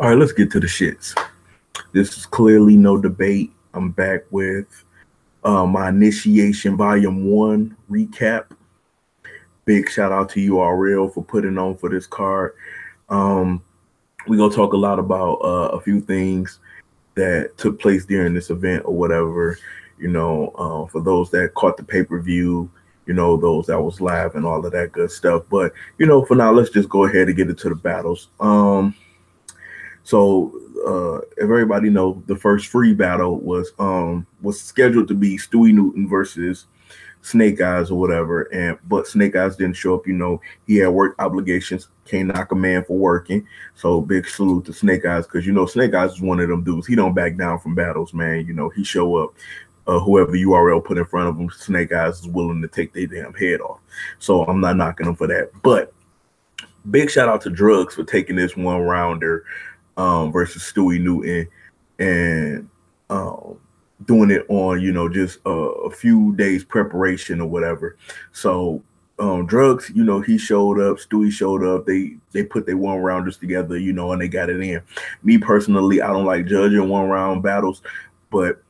All right, let's get to the shits. This is clearly no debate. I'm back with my initiation volume one recap. Big shout out to URL for putting on for this card. Um, we're gonna talk a lot about a few things that took place during this event or whatever. For those that caught the pay-per-view, those that was live and all of that good stuff. But for now, let's just go ahead and get into the battles. If everybody know, the first free battle was scheduled to be Stewie Newton versus Snake Eyes or whatever, but Snake Eyes didn't show up. He had work obligations. Can't knock a man for working. So big salute to Snake Eyes, because Snake Eyes is one of them dudes. He don't back down from battles, man. He show up. Whoever URL put in front of him, Snake Eyes is willing to take their damn head off. So I'm not knocking him for that. But big shout out to Drugs for taking this one rounder versus Stewie Newton and doing it on just a few days preparation or whatever. So Drugs, he showed up, Stewie showed up, they put their one rounders together, and they got it in. Me personally, I don't like judging one round battles, but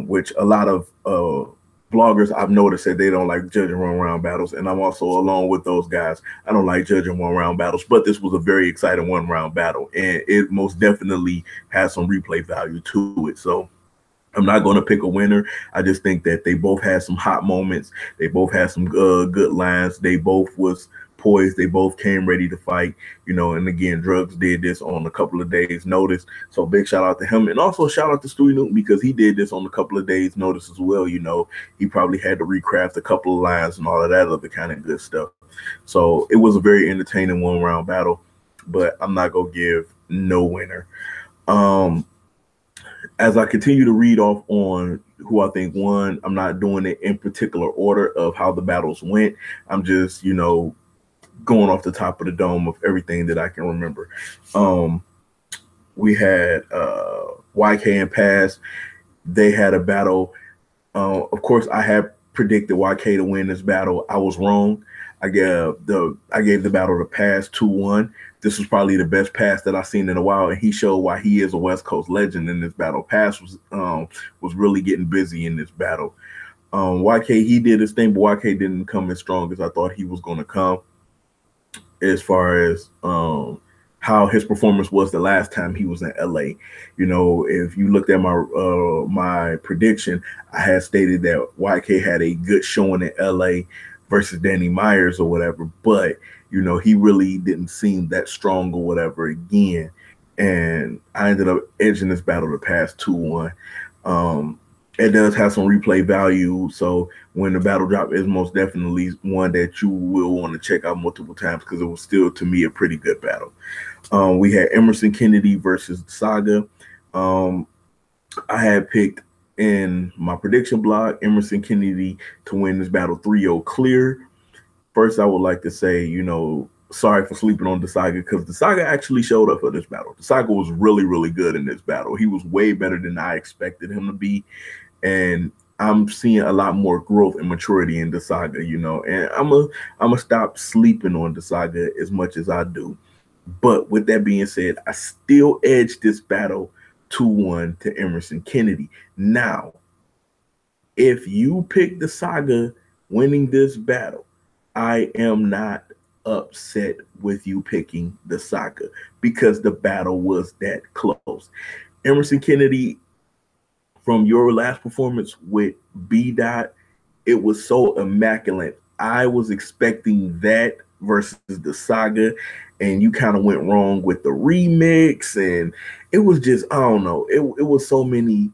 which a lot of bloggers I've noticed that they don't like judging one round battles, and I'm also along with those guys. I don't like judging one round battles, but this was a very exciting one round battle, and it most definitely has some replay value to it. So I'm not going to pick a winner. I just think that they both had some hot moments. They both had some good lines. They both was poised. They both came ready to fight, and again, Drugs did this on a couple of days notice. So big shout out to him. And also shout out to Stewie Newton, because he did this on a couple of days notice as well. He probably had to recraft a couple of lines and all of that other kind of good stuff. So it was a very entertaining one round battle, but I'm not going to give no winner. As I continue to read off on who I think won, I'm not doing it in particular order of how the battles went. I'm just, going off the top of the dome of everything that I can remember. We had YK and Pass. They had a battle. Of course, I had predicted YK to win this battle. I was wrong. I gave the battle to Pass 2-1. This was probably the best Pass that I've seen in a while, and he showed why he is a West Coast legend in this battle. Pass was really getting busy in this battle. YK, he did his thing, but YK didn't come as strong as I thought he was going to come, as far as how his performance was the last time he was in LA. If you looked at my prediction, I had stated that YK had a good showing in LA versus Danny Myers or whatever, but he really didn't seem that strong or whatever again. And I ended up edging this battle to Pass 2-1. It does have some replay value, so when the battle drop is most definitely one that you will want to check out multiple times, because it was still, to me, a pretty good battle. We had Emerson Kennedy versus Saga. I had picked in my prediction blog Emerson Kennedy to win this battle 3-0 clear. First, I would like to say, sorry for sleeping on the Saga, because the Saga actually showed up for this battle. The Saga was really, really good in this battle. He was way better than I expected him to be. And I'm seeing a lot more growth and maturity in the Saga, and I'm a stop sleeping on the Saga as much as I do. But with that being said, I still edged this battle 2-1 to Emerson Kennedy. Now, if you pick the Saga winning this battle, I am not upset with you picking the Saga, because the battle was that close. Emerson Kennedy, from your last performance with B-Dot, it was so immaculate. I was expecting that versus the Saga, and you kind of went wrong with the remix, and it was just, I don't know. It was so many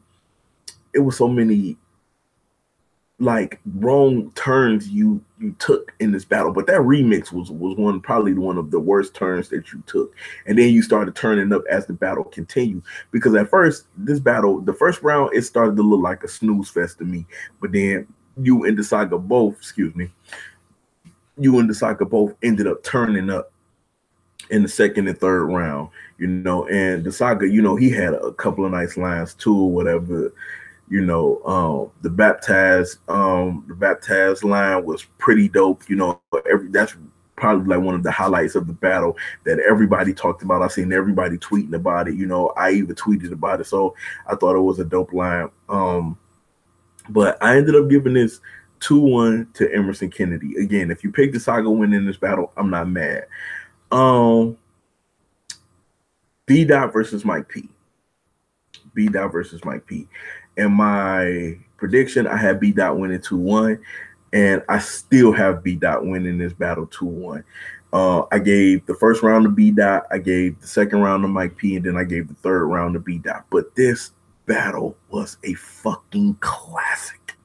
like wrong turns you took in this battle. But that remix was probably one of the worst turns that you took. And then you started turning up as the battle continued, because at first, this battle, the first round, it started to look like a snooze fest to me. But then you and the Saga both ended up turning up in the second and third round, and the Saga, he had a couple of nice lines too, or whatever. The baptized line was pretty dope. That's probably like one of the highlights of the battle that everybody talked about. I seen everybody tweeting about it. You know, I even tweeted about it. So I thought it was a dope line. But I ended up giving this 2-1 to Emerson Kennedy. Again, if you pick the Saga win in this battle, I'm not mad. B Dot versus Mike P. B Dot versus Mike P. And my prediction, I had B Dot winning 2-1, and I still have B Dot winning this battle 2-1. I gave the first round to B Dot, I gave the second round to Mike P, and then I gave the third round to B Dot. But this battle was a fucking classic.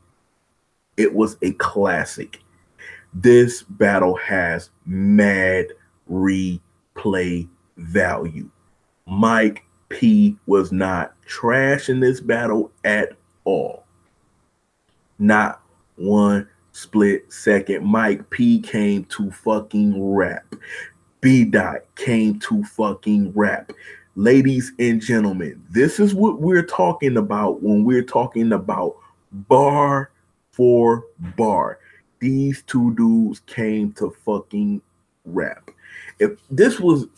It was a classic. This battle has mad replay value. Mike P was not trash in this battle at all. Not one split second. Mike P came to fucking rap. B Dot came to fucking rap. Ladies and gentlemen, this is what we're talking about when we're talking about bar for bar. These two dudes came to fucking rap. If this was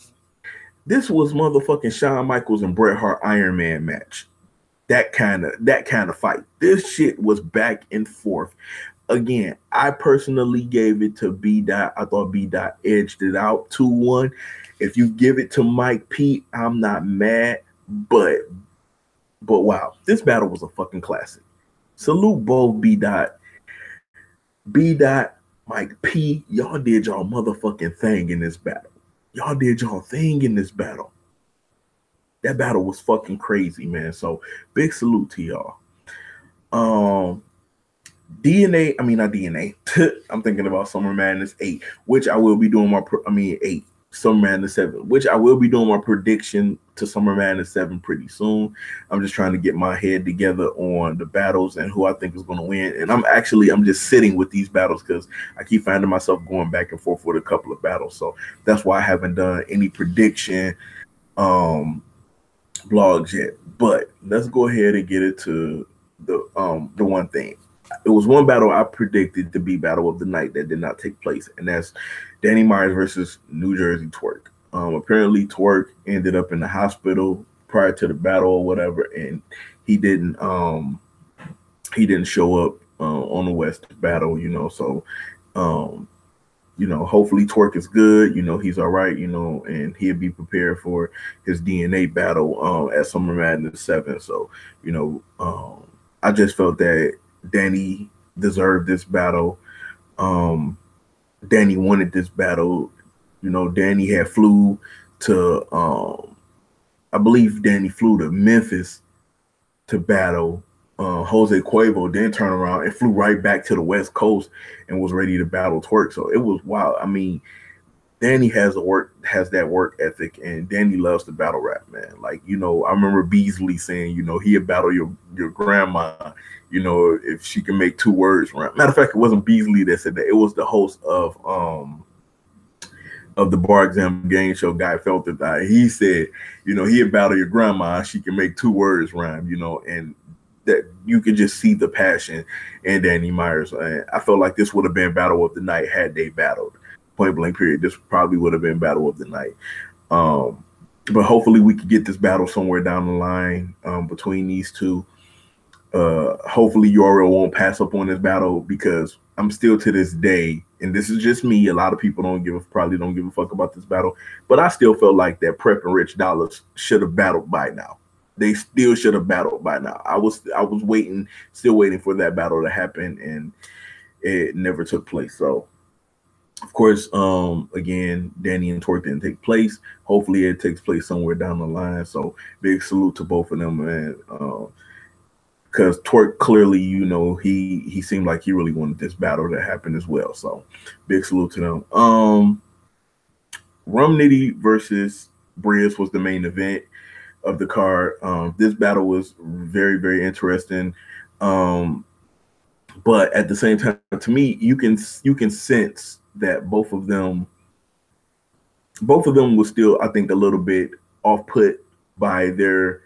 motherfucking Shawn Michaels and Bret Hart Iron Man match, that kind of fight. This shit was back and forth. Again, I personally gave it to B Dot. I thought B Dot edged it out 2-1. If you give it to Mike P, I'm not mad, but wow, this battle was a fucking classic. Salute both B Dot, Mike P. Y'all did y'all motherfucking thing in this battle. Y'all did y'all thing in this battle. That battle was fucking crazy, man. So big salute to y'all. DNA, I mean not DNA. I'm thinking about Summer Madness 8, which I will be doing my 8. Summer Madness 7, which I will be doing my prediction to Summer Madness 7 pretty soon. I'm just trying to get my head together on the battles and who I think is going to win. And I'm just sitting with these battles because I keep finding myself going back and forth with a couple of battles. So that's why I haven't done any prediction blogs yet. But let's go ahead and get it to the one thing. It was one battle I predicted to be battle of the night that did not take place, and that's Danny Myers versus New Jersey Twerk. Apparently Twerk ended up in the hospital prior to the battle or whatever, and he didn't show up on the West battle, you know. So hopefully Twerk is good, he's all right, and he'll be prepared for his DNA battle at Summer Madness 7. So, I just felt that Danny deserved this battle. Danny wanted this battle. Danny had flew to, I believe Danny flew to Memphis to battle Jose Cuervo, then turned around and flew right back to the West Coast and was ready to battle Twerk. So it was wild. I mean, Danny has that work ethic, and Danny loves to battle rap, man. Like, I remember Beasley saying, he'd battle your grandma, if she can make 2 words rhyme. Matter of fact, it wasn't Beasley that said that. It was the host of the Bar Exam Game Show, Guy Felton. He said, he'd battle your grandma, she can make 2 words rhyme, and that you could just see the passion in Danny Myers. And I felt like this would have been battle of the night had they battled. Point blank period. This probably would have been battle of the night. But hopefully we could get this battle somewhere down the line between these two. Hopefully URL won't pass up on this battle, because I'm still to this day, and this is just me, a lot of people probably don't give a fuck about this battle, but I still felt like that Prep and Rich Dollars should have battled by now. They still should have battled by now. I was still waiting for that battle to happen, and it never took place. So of course, again, Danny and Twerk didn't take place. Hopefully it takes place somewhere down the line. So big salute to both of them, man. Because Twerk clearly, he seemed like he really wanted this battle to happen as well. So big salute to them. Rum Nitty versus Briz was the main event of the card. This battle was very, very interesting. But at the same time, to me, you can sense that both of them was still, I think, a little bit off put by their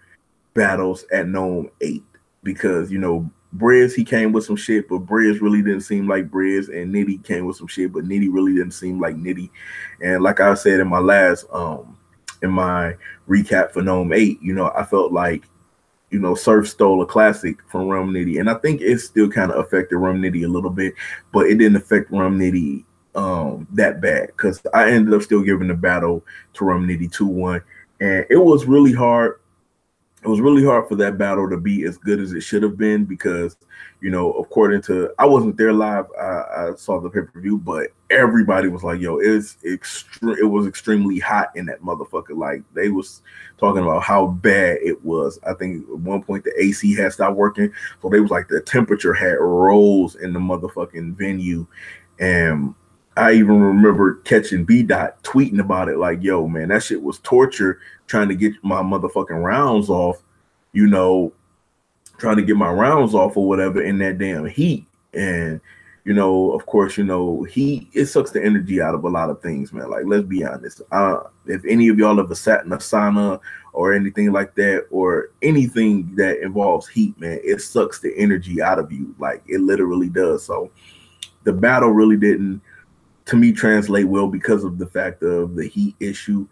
battles at Gnome 8, because Briz, he came with some shit, but Briz really didn't seem like Briz, and Nitty came with some shit, but Nitty really didn't seem like Nitty. And like I said in my last in my recap for Gnome 8, you know, I felt like, you know, Surf stole a classic from Rum Nitty, and I think it still kind of affected Rum Nitty a little bit, but it didn't affect Rum Nitty that bad, because I ended up still giving the battle to Rum Nitty 2-1, and it was really hard. It was really hard for that battle to be as good as it should have been, because, you know, according to, I wasn't there live, I saw the pay-per-view, but everybody was like, yo, it was extremely hot in that motherfucker. Like, they was talking about how bad it was. I think at one point the AC had stopped working, so they was like, the temperature had rose in the motherfucking venue. And I even remember catching B-Dot tweeting about it, like, yo, man, that shit was torture, trying to get my motherfucking rounds off, you know, trying to get my rounds off or whatever in that damn heat. And, you know, of course, you know, it sucks the energy out of a lot of things, man. Like, let's be honest. If any of y'all ever sat in a sauna or anything like that, or anything that involves heat, man, it sucks the energy out of you. Like, it literally does. So the battle really didn't, to me, translate well because of the fact of the heat issue.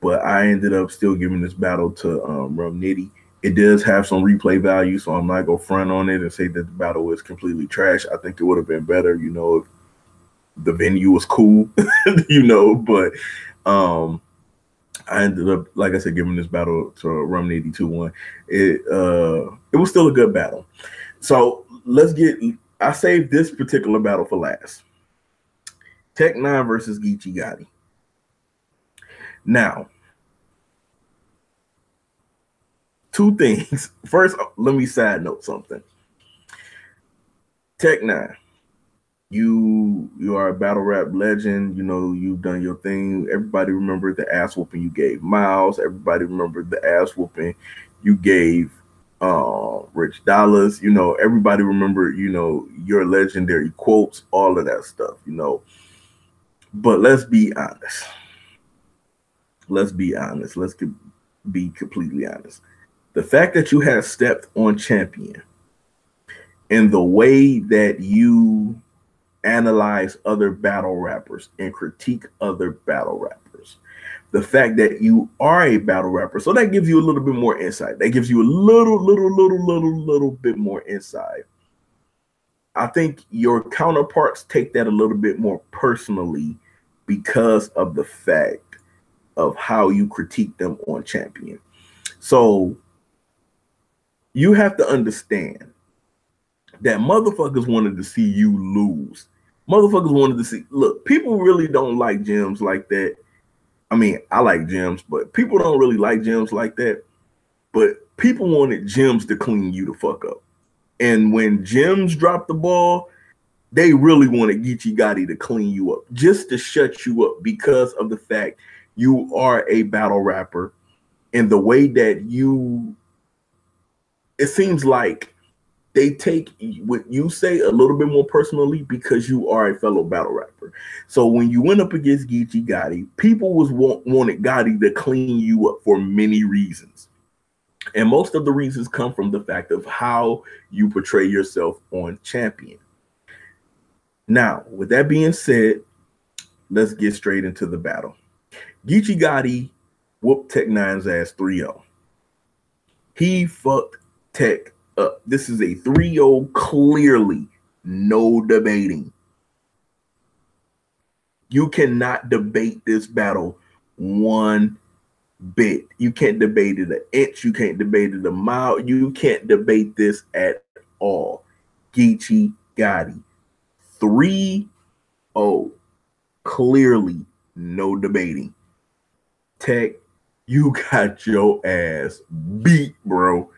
But I ended up still giving this battle to Rum Nitty. It does have some replay value, so I'm not going to front on it and say that the battle was completely trash. I think it would have been better, you know, if the venue was cool, you know. But I ended up, like I said, giving this battle to Rum Nitty 2-1. It was still a good battle. So I saved this particular battle for last. Tech 9 versus Geechee Gotti. Now, two things. First, let me side note something. Tech 9, you are a battle rap legend. You know, you've done your thing. Everybody remembered the ass whooping you gave Miles. Everybody remembered the ass whooping you gave Rich Dollars. You know, everybody remembered, you know, your legendary quotes, all of that stuff, you know. But let's be honest. Let's be completely honest. The fact that you have stepped on Champion and the way that you analyze other battle rappers and critique other battle rappers, the fact that you are a battle rapper, so that gives you a little bit more insight. That gives you a little bit more insight. I think your counterparts take that a little bit more personally because of the fact of how you critique them on Champion. So you have to understand that motherfuckers wanted to see you lose. Motherfuckers wanted to see, look, people really don't like gems like that. I mean, I like gems, but people don't really like gems like that. But people wanted gems to clean you the fuck up. And when gems dropped the ball, they really wanted Geechee Gotti to clean you up, just to shut you up, because of the fact you are a battle rapper, and the way that it seems like they take what you say a little bit more personally because you are a fellow battle rapper. So when you went up against Geechee Gotti, people wanted Gotti to clean you up for many reasons. And most of the reasons come from the fact of how you portray yourself on Champion. Now, with that being said, let's get straight into the battle. Geechee Gotti whooped Tech 9's ass 3-0. He fucked Tech up. This is a 3-0, clearly, no debating. You cannot debate this battle one bit. You can't debate it an inch. You can't debate it a mile. You can't debate this at all. Geechee Gotti, 3-0, clearly no debating. Tech, you got your ass beat, bro.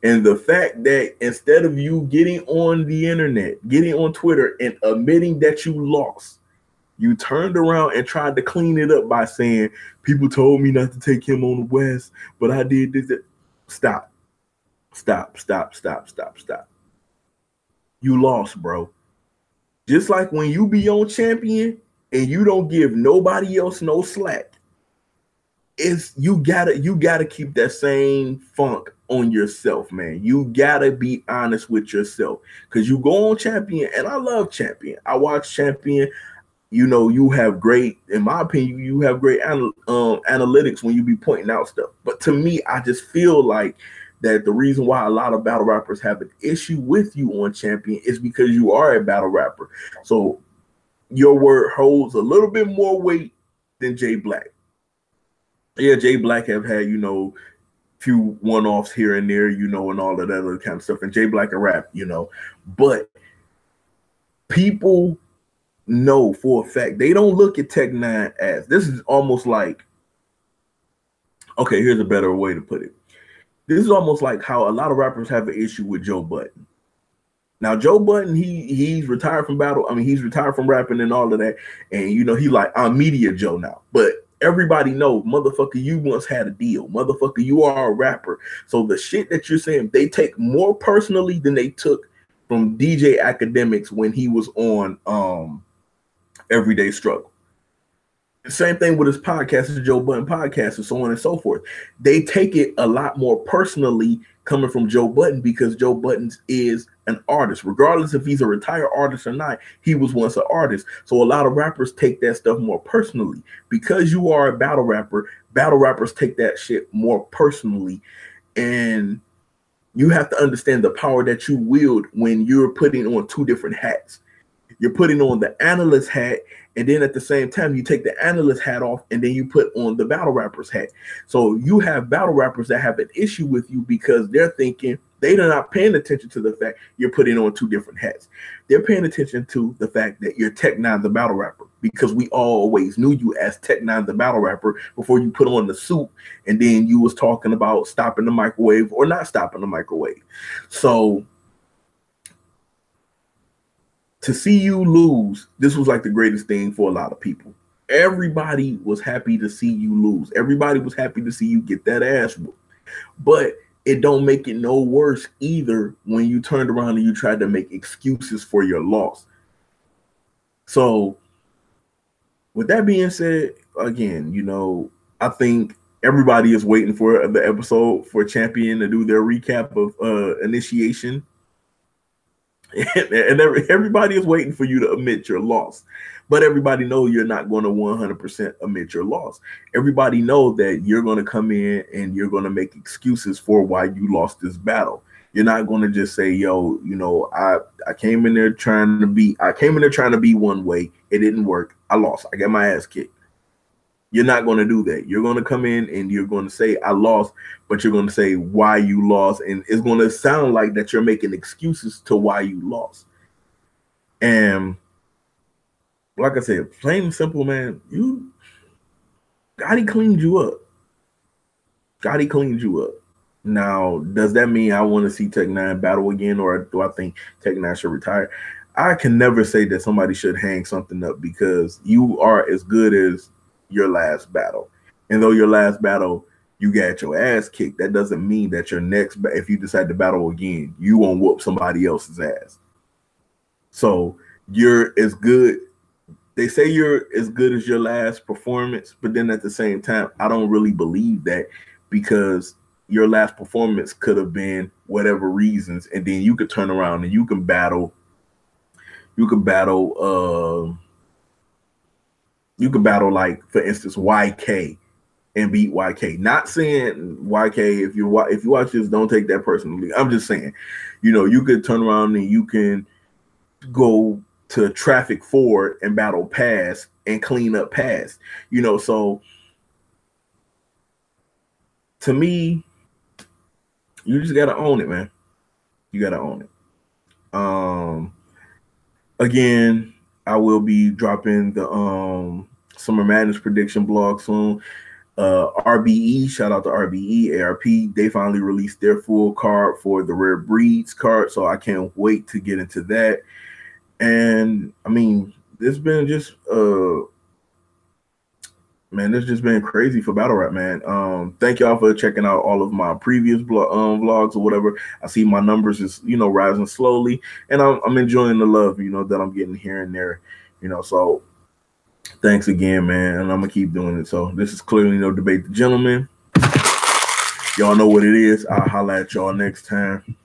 And the fact that instead of you getting on the internet, getting on Twitter and admitting that you lost, you turned around and tried to clean it up by saying, people told me not to take him on the West, but I did this. Stop. You lost, bro. Just like when you be on Champion and you don't give nobody else no slack, it's you gotta keep that same funk on yourself, man. You gotta be honest with yourself, because you go on Champion, and I love Champion. I watch Champion. You know, you have great, in my opinion, you have great analytics when you be pointing out stuff. But to me, I just feel like that the reason why a lot of battle rappers have an issue with you on Champion is because you are a battle rapper. So your word holds a little bit more weight than Jay Black. Yeah, Jay Black have had, you know, few one-offs here and there, you know, and all of that other kind of stuff. And Jay Black can rap, you know. But people know for a fact, they don't look at Tech Nine as, this is almost like, okay, here's a better way to put it. This is almost like how a lot of rappers have an issue with Joe Budden. Now, Joe Budden, he's retired from battle. I mean, he's retired from rapping and all of that. And, you know, he like, I'm Media Joe now. But everybody knows, motherfucker, you once had a deal. Motherfucker, you are a rapper. So the shit that you're saying, they take more personally than they took from DJ Academics when he was on Everyday Struggle. Same thing with his podcast, his Joe Budden podcast, and so on and so forth. They take it a lot more personally coming from Joe Budden, because Joe Budden is an artist. Regardless if he's a retired artist or not, he was once an artist. So a lot of rappers take that stuff more personally. Because you are a battle rapper, battle rappers take that shit more personally. And you have to understand the power that you wield when you're putting on two different hats. You're putting on the analyst hat, and then at the same time, you take the analyst hat off, and then you put on the battle rapper's hat. So you have battle rappers that have an issue with you because they're thinking, they're not paying attention to the fact you're putting on two different hats. They're paying attention to the fact that you're Tech Nine the battle rapper, because we always knew you as Tech Nine the battle rapper before you put on the suit, and then you was talking about stopping the microwave or not stopping the microwave. So to see you lose, this was like the greatest thing for a lot of people. Everybody was happy to see you lose. Everybody was happy to see you get that ass whooped. But it don't make it no worse either when you turned around and you tried to make excuses for your loss. So with that being said, again, you know, I think everybody is waiting for the episode for Champion to do their recap of Initiation. And everybody is waiting for you to admit your loss, but everybody knows you're not going to 100% admit your loss. Everybody knows that you're going to come in and you're going to make excuses for why you lost this battle. You're not going to just say, yo, you know, I came in there trying to be one way. It didn't work. I lost. I got my ass kicked. You're not going to do that. You're going to come in and you're going to say, I lost, but you're going to say why you lost. And it's going to sound like that you're making excuses to why you lost. And like I said, plain and simple, man, Gotti cleaned you up. Gotti cleaned you up. Now, does that mean I want to see Tech Nine battle again, or do I think Tech Nine should retire? I can never say that somebody should hang something up, because you are as good as your last battle. And though your last battle you got your ass kicked, that doesn't mean that your next, if you decide to battle again, you won't whoop somebody else's ass. So you're as good. They say you're as good as your last performance, but then at the same time, I don't really believe that, because your last performance could have been whatever reasons, and then you could turn around and you can battle like, for instance, YK and beat YK. Not saying YK, if you watch this, don't take that personally. I'm just saying, you know, you could turn around and you can go to Traffic Ford and battle Pass and clean up Pass. You know, so to me, you just gotta own it, man. You gotta own it. Again, I will be dropping the Summer Madness prediction blog soon. RBE, shout out to RBE, ARP. They finally released their full card for the Rare Breeds card, so I can't wait to get into that. And I mean, it's been just man, it's just been crazy for battle rap, man. Thank y'all for checking out all of my previous vlogs or whatever. I see my numbers is, you know, rising slowly, and I'm enjoying the love, you know, that I'm getting here and there, you know. So Thanks again, man. And I'm gonna keep doing it. So this is clearly no debate, the gentleman. Y'all know what it is. I'll holla at y'all next time.